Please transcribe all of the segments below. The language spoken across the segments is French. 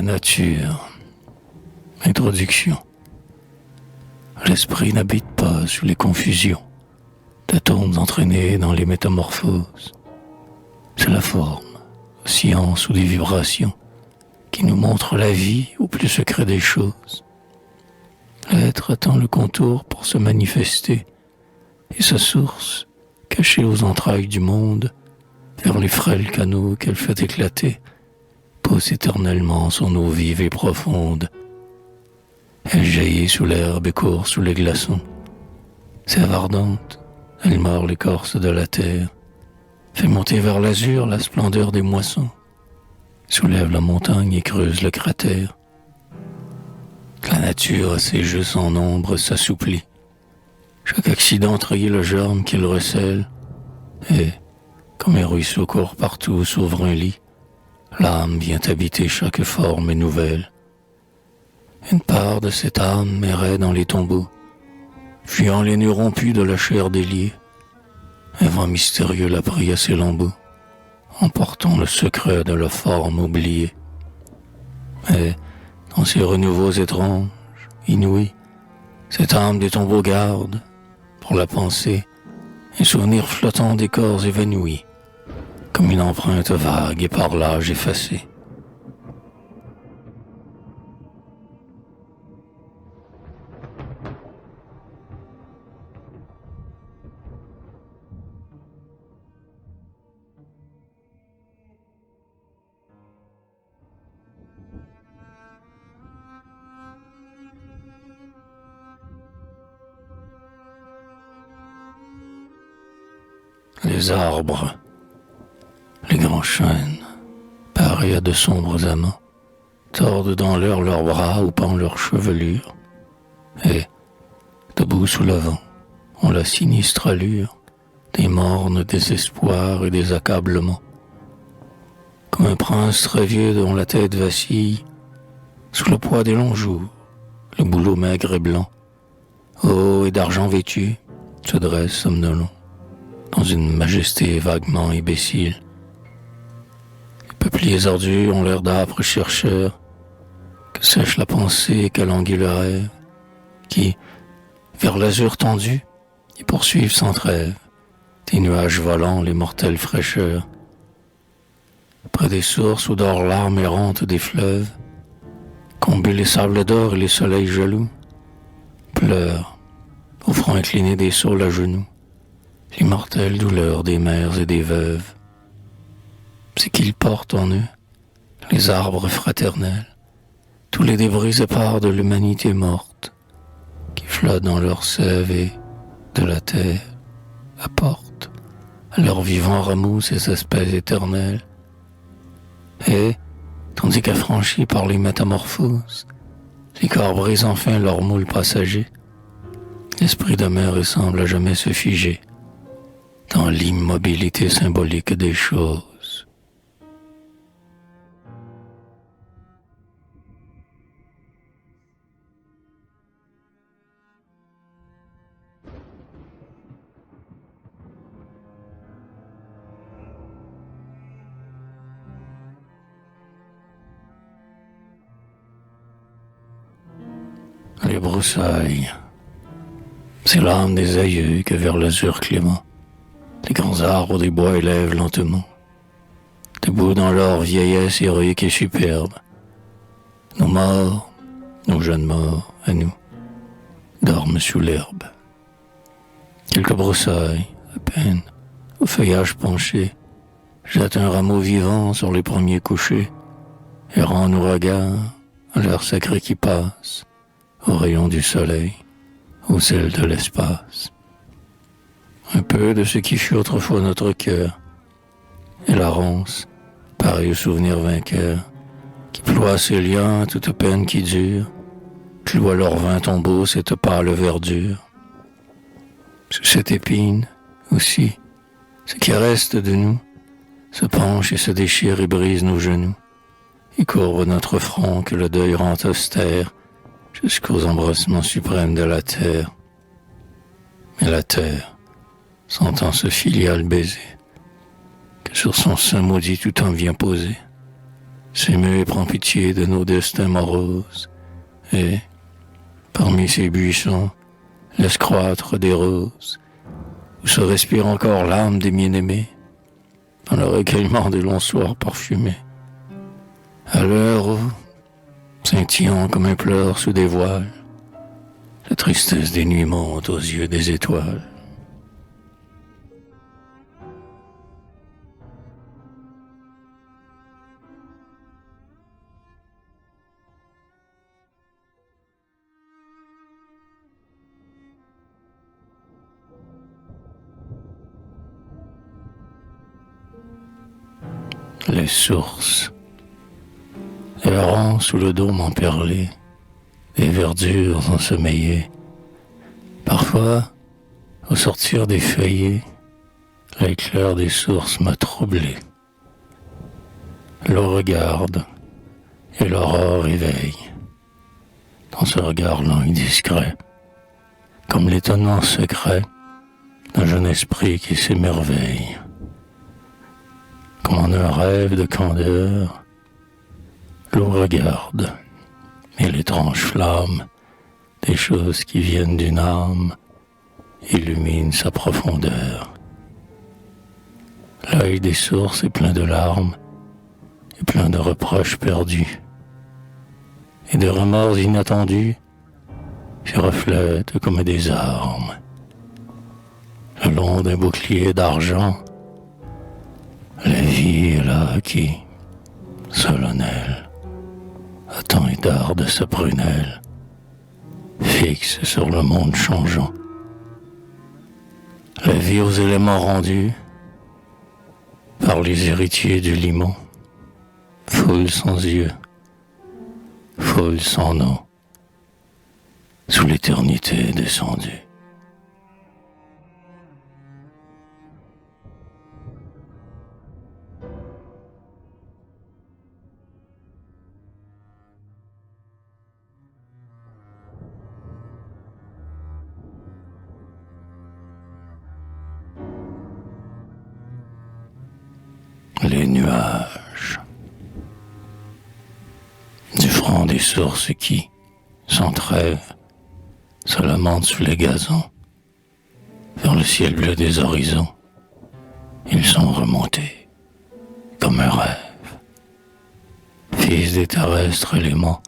nature. Introduction. L'esprit n'habite pas sous les confusions d'atomes entraînés dans les métamorphoses. C'est la forme, science ou des vibrations, qui nous montre la vie au plus secret des choses. L'être attend le contour pour se manifester, et sa source, cachée aux entrailles du monde, vers les frêles canaux qu'elle fait éclater, pousse éternellement son eau vive et profonde. Elle jaillit sous l'herbe et court sous les glaçons. Sève ardente, elle mord l'écorce de la terre, fait monter vers l'azur la splendeur des moissons, soulève la montagne et creuse le cratère. La nature à ses jeux sans nombre s'assouplit. Chaque accident trahit le germe qu'il recèle, et, comme un ruisseau court partout où s'ouvre un lit, l'âme vient habiter chaque forme nouvelle. Une part de cette âme errait dans les tombeaux, fuyant les nœuds rompus de la chair déliée. Un vent mystérieux la prit à ses lambeaux, emportant le secret de la forme oubliée. Mais, dans ces renouveaux étranges, inouïs, cette âme des tombeaux garde, pour la pensée, un souvenir flottant des corps évanouis, comme une empreinte vague et par l'âge effacée. Les arbres, les grands chênes, pareils à de sombres amants, tordent dans l'air leurs bras ou pendent leurs chevelures, et, debout sous le vent, ont la sinistre allure des mornes désespoirs et des accablements. Comme un prince très vieux dont la tête vacille, sous le poids des longs jours, le bouleau maigre et blanc, haut et d'argent vêtu, se dresse somnolent, dans une majesté vaguement imbécile. Les peupliers ardus ont l'air d'âpres chercheurs, que sèche la pensée et qu'alanguit le rêve, qui, vers l'azur tendu, y poursuivent sans trêve des nuages volants les mortelles fraîcheurs. Près des sources où dort l'âme errante des fleuves, comblent les sables d'or et les soleils jaloux, pleurent, au front incliné des saules à genoux, l'immortelle douleur des mères et des veuves. C'est qu'ils portent en eux, les arbres fraternels, tous les débris épars de l'humanité morte, qui flottent dans leur sève et, de la terre, apportent à leurs vivants rameaux ces espèces éternelles. Et, tandis qu'affranchis par les métamorphoses, les corps brisent enfin leur moule passager, l'esprit demeure et semble à jamais se figer dans l'immobilité symbolique des choses. Les broussailles, c'est l'âme des aïeux que vers l'azur clément les grands arbres des bois élèvent lentement, debout dans leur vieillesse héroïque et superbe. Nos morts, nos jeunes morts, à nous, dorment sous l'herbe. Quelques broussailles, à peine, au feuillage penché, jettent un rameau vivant sur les premiers couchers, et rendent nos regards à l'heure sacrée qui passe, aux rayons du soleil, au ciel de l'espace. Un peu de ce qui fut autrefois notre cœur, et la ronce, pareil au souvenir vainqueur, qui ploie ses liens à toute peine qui dure, cloue à leur vain tombeau cette pâle verdure. Sous cette épine, aussi, ce qui reste de nous, se penche et se déchire et brise nos genoux, et courbe notre front que le deuil rend austère, jusqu'aux embrassements suprêmes de la terre. Mais la terre, sentant ce filial baiser, que sur son sein maudit tout en vient poser, s'émeut prend pitié de nos destins moroses, et, parmi ces buissons, laisse croître des roses, où se respire encore l'âme des bien-aimés, dans le recueillement des longs soirs parfumés. À l'heure où, scintillant comme un pleur sous des voiles, la tristesse des nuits monte aux yeux des étoiles. Les sources, errant sous le dôme emperlé, des verdures ensommeillées. Parfois, au sortir des feuillets, l'éclair des sources m'a troublé. L'eau regarde et l'aurore éveille, dans ce regard lent et discret, comme l'étonnement secret d'un jeune esprit qui s'émerveille. Comme en un rêve de candeur, l'eau regarde, et l'étrange flamme des choses qui viennent d'une âme illumine sa profondeur. L'œil des sources est plein de larmes et plein de reproches perdus, et de remords inattendus se reflètent comme des armes. Le long d'un bouclier d'argent, la vie est là qui, solennelle, attend et darde sa prunelle, fixe sur le monde changeant. La vie aux éléments rendus par les héritiers du limon, foule sans yeux, foule sans nom, sous l'éternité descendue. Les nuages du front des sources qui, sans trêve, se lamentent sous les gazons, vers le ciel bleu des horizons. Ils sont remontés comme un rêve, fils des terrestres éléments,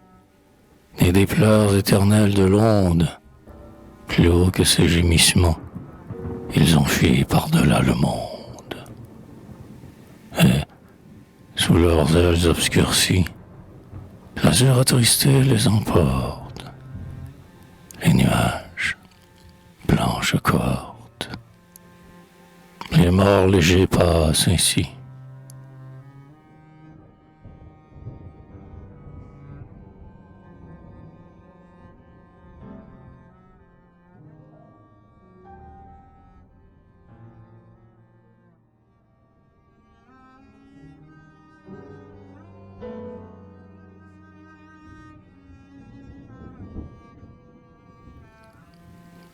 et des pleurs éternels de l'onde, plus haut que ces gémissements, ils ont fui par-delà le monde. Et, sous leurs ailes obscurcies, l'azur attristé les emporte. Les nuages, blanches cohortes. Les morts légers passent ainsi.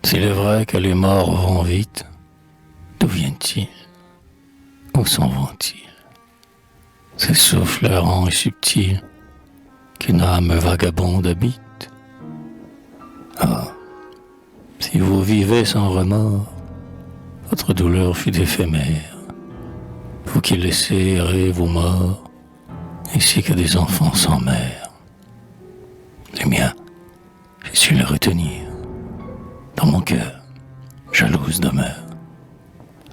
S'il est vrai que les morts vont vite, d'où viennent-ils? Où s'en vont-ils? Ces souffles errants et subtils qu'une âme vagabonde habite. Ah, si vous vivez sans remords, votre douleur fut éphémère, vous qui laissez errer vos morts, ainsi que des enfants sans mère. Les miens, j'ai su les retenir. Dans mon cœur, jalouse demeure,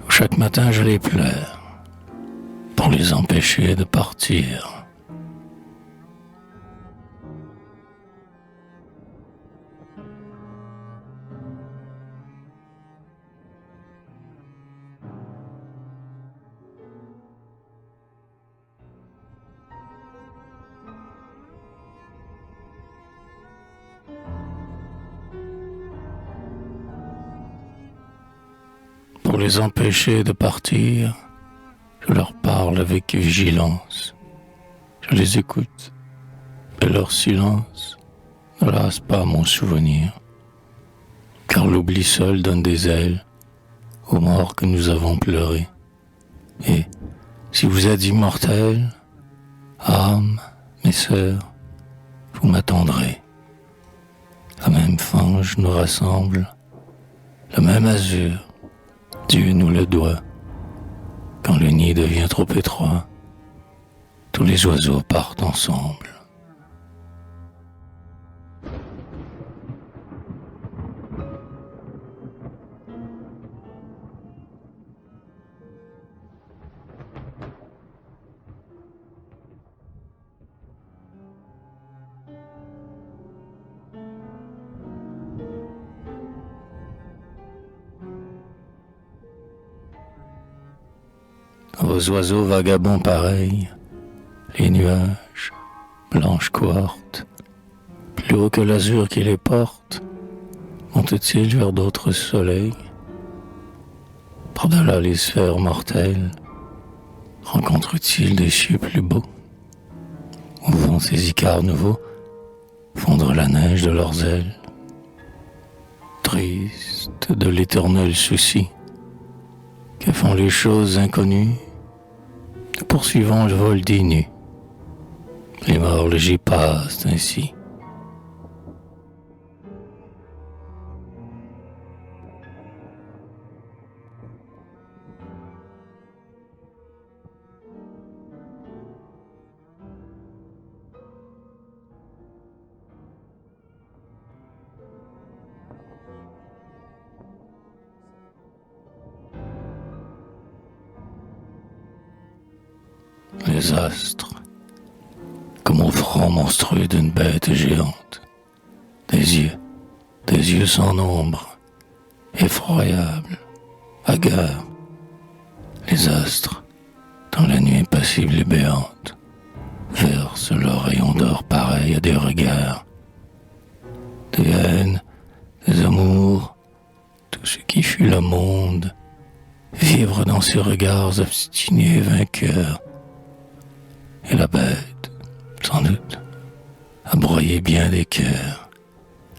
où chaque matin je les pleure, pour les empêcher de partir. Pour les empêcher de partir, je leur parle avec vigilance. Je les écoute, et leur silence ne lasse pas mon souvenir. Car l'oubli seul donne des ailes aux morts que nous avons pleurés. Et si vous êtes immortels, Âmes, mes sœurs, vous m'attendrez. La même fange nous rassemble, le même azur, Dieu nous le doit. Quand le nid devient trop étroit, tous les oiseaux partent ensemble. Aux oiseaux vagabonds pareils, les nuages, blanches cohortes, plus haut que l'azur qui les porte, montent-ils vers d'autres soleils? Par-delà les sphères mortelles, rencontrent-ils des cieux plus beaux? Où vont ces icars nouveaux fondre la neige de leurs ailes? Tristes de l'éternel souci, que font les choses inconnues? Nous poursuivons le vol des nus. Les morts légers passent ainsi. Les astres, comme au front monstrueux d'une bête géante, des yeux sans nombre, effroyables, hagards. Les astres, dans la nuit impassible et béante, versent leurs rayons d'or pareils à des regards, des haines, des amours, tout ce qui fut le monde, vivre dans ces regards obstinés et vainqueurs. Et la bête, sans doute, a broyé bien des cœurs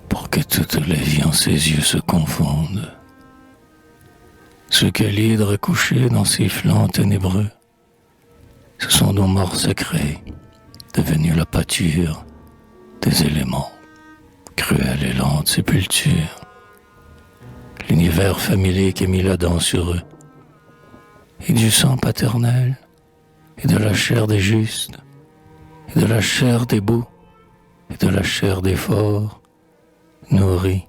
pour que toute la vie en ses yeux se confonde. Ce que l'hydre a couché dans ses flancs ténébreux, ce sont nos morts sacrés, devenus la pâture des éléments, cruelle et lente sépulture. L'univers familier qui a mis la dent sur eux, et du sang paternel, et de la chair des justes, et de la chair des beaux, et de la chair des forts, nourris,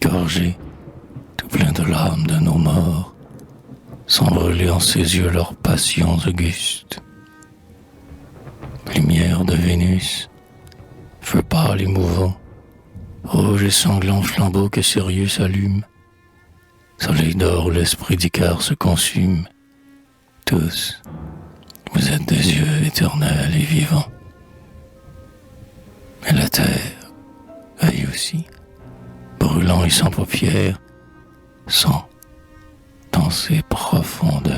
gorgés, tout plein de l'âme de nos morts, sans brûler en ses yeux leurs passions augustes. Lumière de Vénus, feu pâle et mouvant, rouge et sanglant flambeau que Sirius allume, soleil d'or où l'esprit d'Icare se consume, tous, vous êtes des yeux éternels et vivants. Et la terre, œil aussi, brûlant et sans paupières, sent, dans ses profondeurs,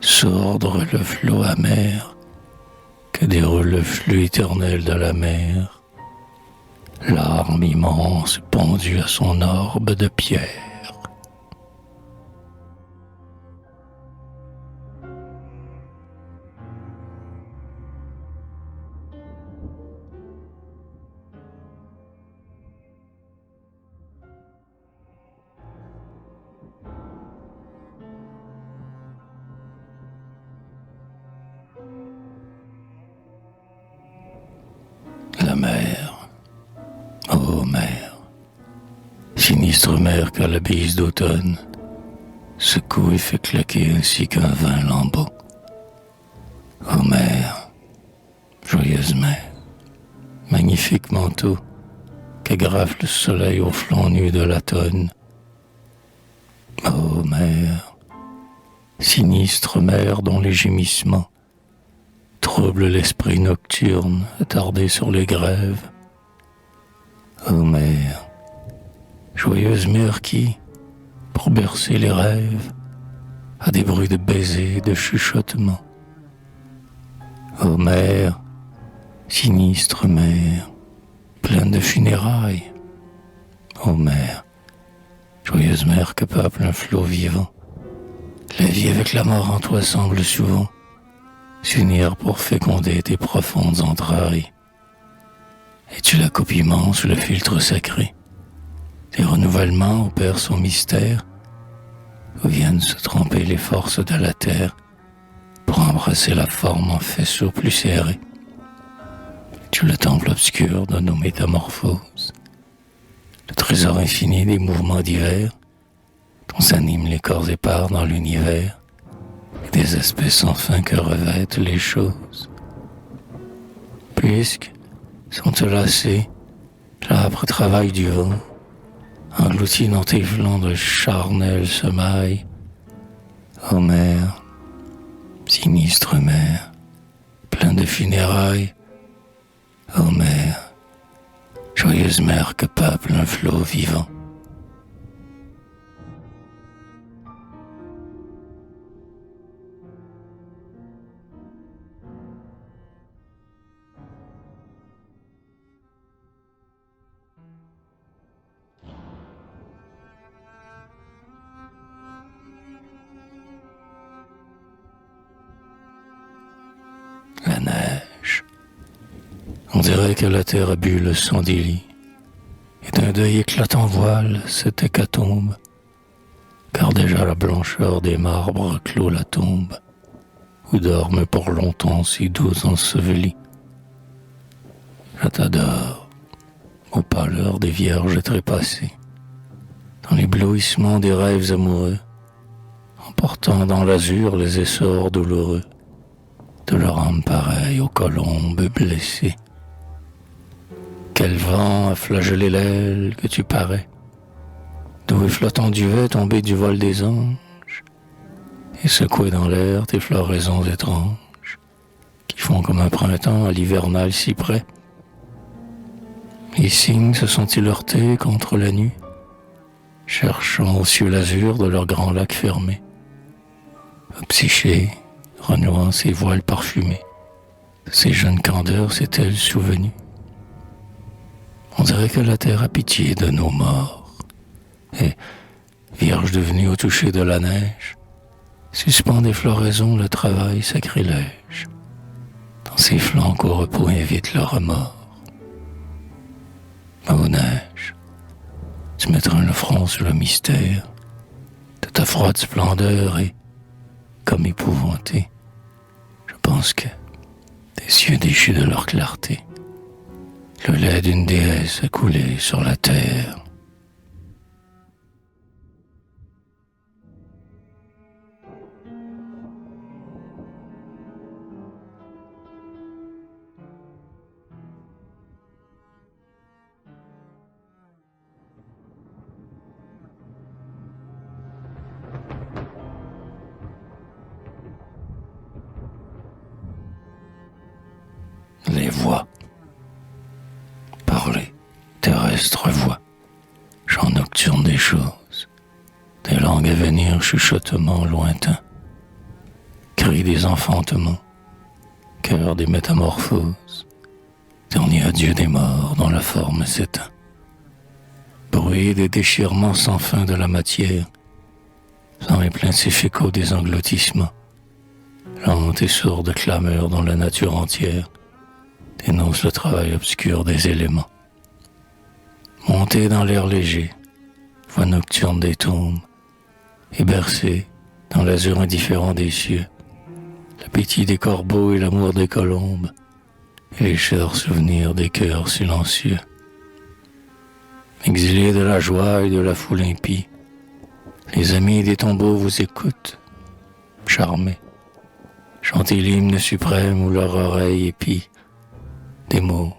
sourdre le flot amer que déroule le flux éternel de la mer, larme immense pondue à son orbe de pierre. La mer, ô mer, sinistre mer que la bise d'automne secoue et fait claquer ainsi qu'un vain lambeau. Ô mer, joyeuse mer, magnifique manteau qu'agrafe le soleil au flanc nu de l'automne. Ô mer, sinistre mer dont les gémissements trouble l'esprit nocturne attardé sur les grèves. Ô mer, joyeuse mer qui, pour bercer les rêves, a des bruits de baisers, de chuchotements. Ô mer, sinistre mer, pleine de funérailles. Ô mer, joyeuse mer que peuple un flot vivant, la vie avec la mort en toi semble souvent s'unir pour féconder tes profondes entrailles. Et tu la copiment sous le filtre sacré. Tes renouvellements opèrent son mystère, où viennent se tromper les forces de la terre pour embrasser la forme en faisceau plus serré. Tu le temple obscur de nos métamorphoses, le trésor infini des mouvements divers, dont s'animent les corps épars dans l'univers, et des aspects sans fin que revêtent les choses. Puisque, sans te lasser, l'âpre travail du vent, englouti dans tes flancs de charnel semailles. Ô mer, sinistre mer, plein de funérailles. Ô mer, joyeuse mer que peuple un flot vivant. La neige. On dirait que la terre a bu le sang des lits, et d'un deuil éclatant voile cette hécatombe, car déjà la blancheur des marbres clôt la tombe, où dorment pour longtemps si doux ensevelis. Je t'adore, aux pâleurs des vierges trépassées, dans l'éblouissement des rêves amoureux, emportant dans l'azur les essors douloureux de leur âme pareille aux colombes blessées. Quel vent a flagellé l'aile que tu parais, d'où est flottant duvet tombé du vol des anges, et secoué dans l'air tes floraisons étranges, qui font comme un printemps à l'hivernal cyprès. Les cygnes se sont-ils heurtés contre la nuit, cherchant aux cieux l'azur de leur grand lac fermé. Psyché, renouant ses voiles parfumés, de ces jeunes candeurs s'est-elle souvenue. On dirait que la terre a pitié de nos morts, et, vierge devenue au toucher de la neige, suspend des floraisons le travail sacrilège, dans ses flancs qu'au repos invite le remords. Ô neige, tu mettras le front sur le mystère de ta froide splendeur et, comme épouvanté, je pense que tes yeux déchus de leur clarté, le lait d'une déesse a coulé sur la terre. Les voix. Parler, terrestre voix, chant nocturne des choses, des langues à venir, chuchotements lointains, cris des enfantements, cœur des métamorphoses, dernier adieu des morts dont la forme s'éteint, bruit des déchirements sans fin de la matière, sans les plaintifs échos des engloutissements, lente et sourde clameur dont la nature entière dénonce le travail obscur des éléments. Monter dans l'air léger, voix nocturne des tombes, et bercer dans l'azur indifférent des cieux, l'appétit des corbeaux et l'amour des colombes, et les chers souvenirs des cœurs silencieux. Exilés de la joie et de la foule impie, les amis des tombeaux vous écoutent, charmés, chantez l'hymne suprême où leur oreille épie des mots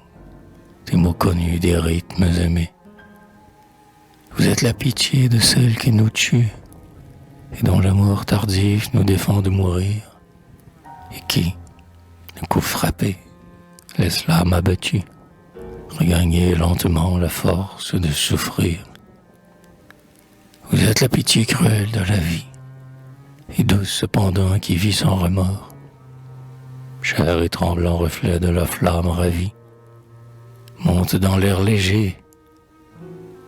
connus, des rythmes aimés. Vous êtes la pitié de celle qui nous tue et dont l'amour tardif nous défend de mourir, et qui, le coup frappé, laisse l'âme abattue regagner lentement la force de souffrir. Vous êtes la pitié cruelle de la vie, et douce cependant qui vit sans remords, cher et tremblant reflet de la flamme ravie, monte dans l'air léger,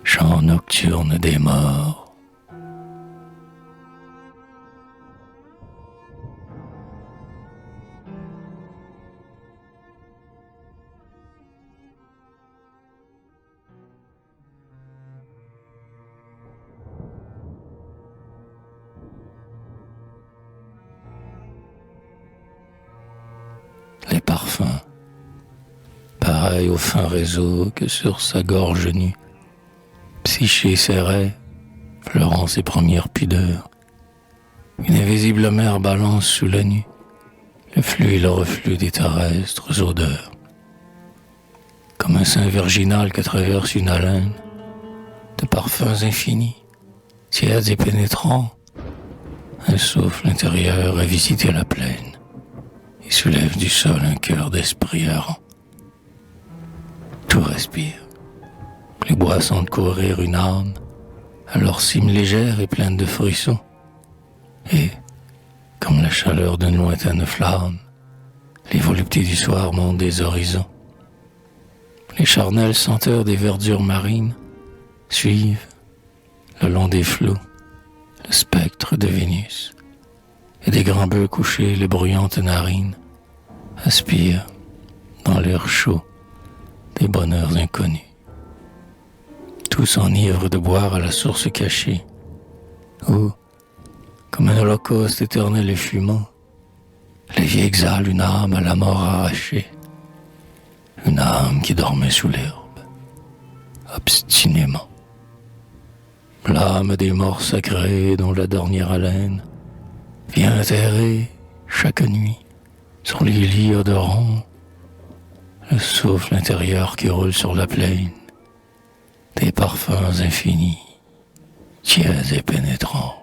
chant nocturne des morts. les parfums, pareil au fin réseau que sur sa gorge nue, Psyché serrait, fleurant ses premières pudeurs. Une invisible mer balance sous la nuit le flux et le reflux des terrestres odeurs. Comme un sein virginal que traverse une haleine de parfums infinis, tièdes et pénétrants, un souffle intérieur a visité la plaine et soulève du sol un cœur d'esprit errant. Tout respire. Les bois sentent courir une âme à leur cime légère et pleine de frissons. Et, comme la chaleur d'une lointaine flamme, les voluptés du soir montent des horizons. Les charnelles senteurs des verdures marines suivent, le long des flots, le spectre de Vénus. Et des grands bœufs couchés, les bruyantes narines, aspirent, dans l'air chaud, des bonheurs inconnus. Tous s'enivrent de boire à la source cachée, où, comme un holocauste éternel et fumant, la vie exhale une âme à la mort arrachée, une âme qui dormait sous l'herbe, obstinément. L'âme des morts sacrés dont la dernière haleine vient atterrer chaque nuit sur les lits odorants, le souffle intérieur qui roule sur la plaine, des parfums infinis, tièdes et pénétrants.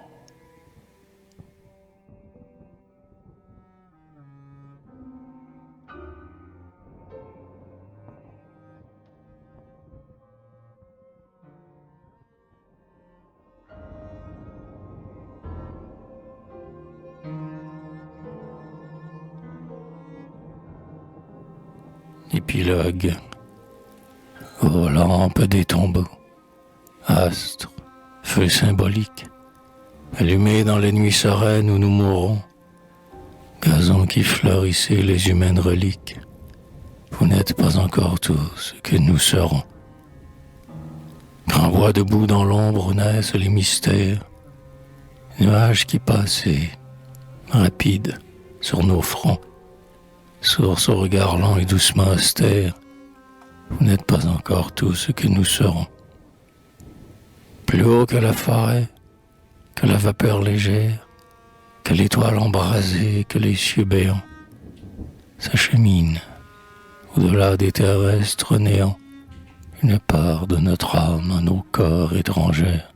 Épilogue. Aux lampes des tombeaux, astres, feux symboliques, allumés dans les nuits sereines où nous mourrons, gazon qui fleurissait les humaines reliques, vous n'êtes pas encore tous ce que nous serons. Grand bois debout dans l'ombre où naissent les mystères, nuages qui passaient, rapides, sur nos fronts, source au regard lent et doucement austère, vous n'êtes pas encore tout ce que nous serons. Plus haut que la forêt, que la vapeur légère, que l'étoile embrasée, que les cieux béants, s'achemine, au-delà des terrestres néants, une part de notre âme à nos corps étrangères.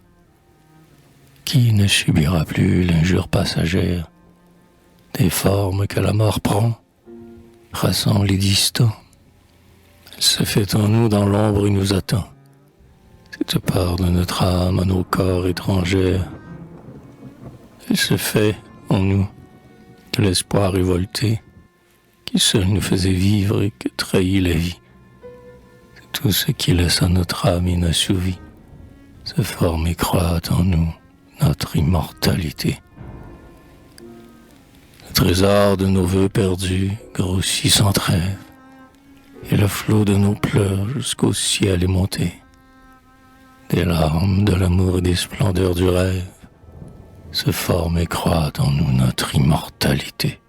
Qui ne subira plus l'injure passagère des formes que la mort prend, traçant les distants? Elle se fait en nous dans l'ombre et nous attend. Cette part de notre âme à nos corps étrangères. Elle se fait en nous de l'espoir révolté qui seul nous faisait vivre et que trahit la vie. C'est tout ce qui laisse à notre âme inassouvie se forme et croît en nous notre immortalité. Le trésor de nos vœux perdus grossit sans trêve, et le flot de nos pleurs jusqu'au ciel est monté. Des larmes de l'amour et des splendeurs du rêve se forment et croît en nous notre immortalité.